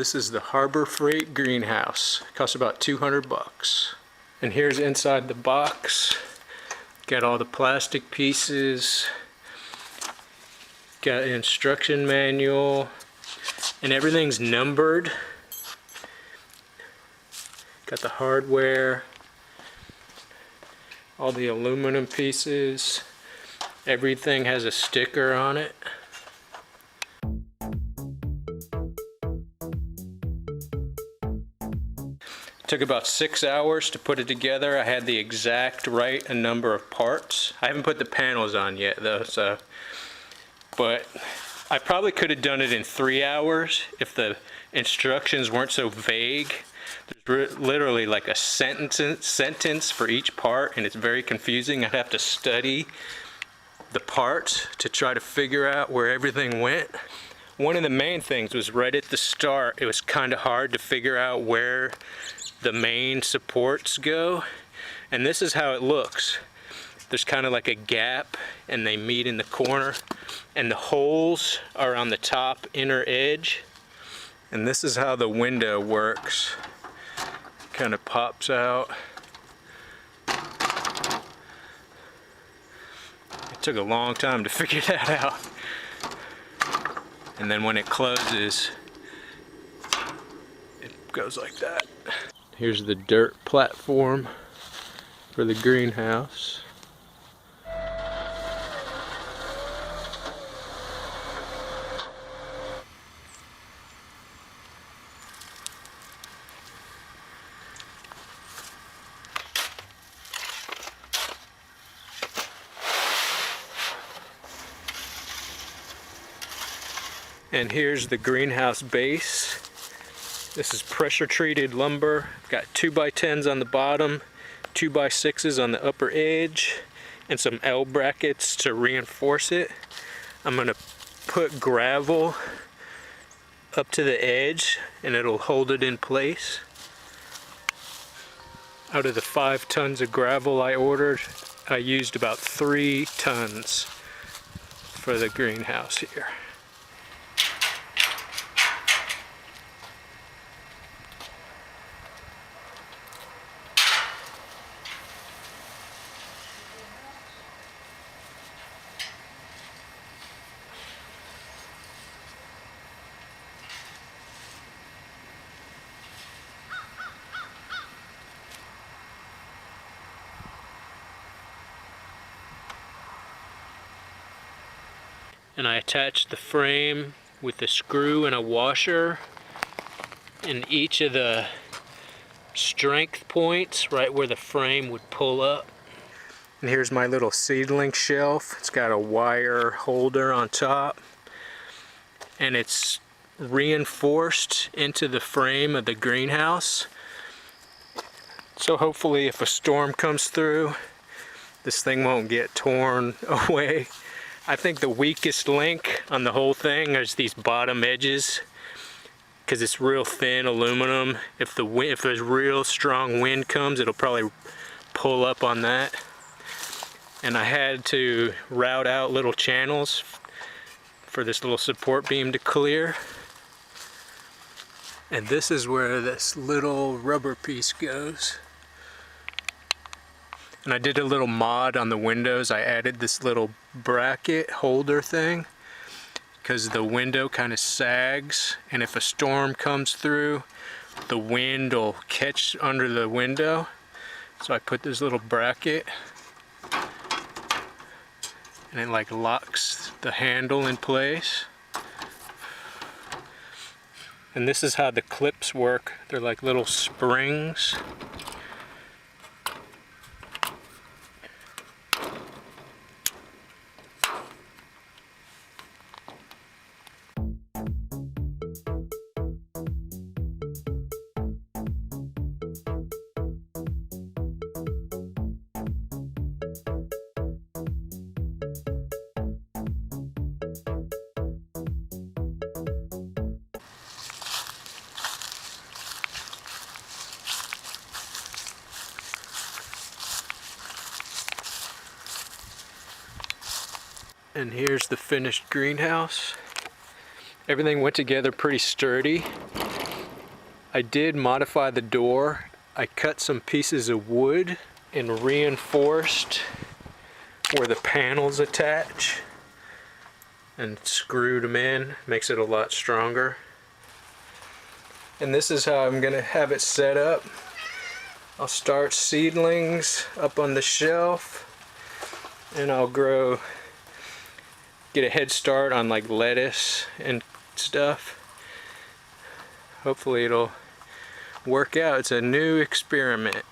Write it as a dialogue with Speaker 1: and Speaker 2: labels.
Speaker 1: This is the Harbor Freight greenhouse. It costs about 200 bucks. And here's inside the box. Got all the plastic pieces. Got an instruction manual. And everything's numbered. Got the hardware. All the aluminum pieces. Everything has a sticker on it. Took about 6 hours to put it together. I had the exact right number of parts. I haven't put the panels on yet though, but I probably could have done it in 3 hours if the instructions weren't so vague. There's literally like a sentence for each part, and it's very confusing. I'd have to study the parts to try to figure out where everything went. One of the main things was right at the start, it was kind of hard to figure out where the main supports go, and this is how it looks. There's kind of like a gap and they meet in the corner, and the holes are on the top inner edge. And this is how the window works. Kind of pops out. It took a long time to figure that out. And then when it closes, it goes like that. Here's the dirt platform for the greenhouse. And here's the greenhouse base. This is pressure treated lumber. Got 2x10s on the bottom, 2x6s on the upper edge, and some L brackets to reinforce it. I'm gonna put gravel up to the edge and it'll hold it in place. Out of the 5 tons of gravel I ordered, I used about 3 tons for the greenhouse here. And I attached the frame with a screw and a washer in each of the strength points, right where the frame would pull up. And here's my little seedling shelf. It's got a wire holder on top, and it's reinforced into the frame of the greenhouse. So hopefully if a storm comes through, this thing won't get torn away. I think the weakest link on the whole thing is these bottom edges, because it's real thin aluminum. If there's real strong wind comes, it'll probably pull up on that. And I had to route out little channels for this little support beam to clear. And this is where this little rubber piece goes. And I did a little mod on the windows. I added this little bracket holder thing because the window kind of sags, and if a storm comes through, the wind will catch under the window. So I put this little bracket, and it like locks the handle in place. And this is how the clips work. They're like little springs. And here's the finished greenhouse. Everything went together pretty sturdy. I did modify the door. I cut some pieces of wood and reinforced where the panels attach and screwed them in. Makes it a lot stronger. And this is how I'm gonna have it set up. I'll start seedlings up on the shelf, and I'll get a head start on like lettuce and stuff. Hopefully it'll work out. It's a new experiment.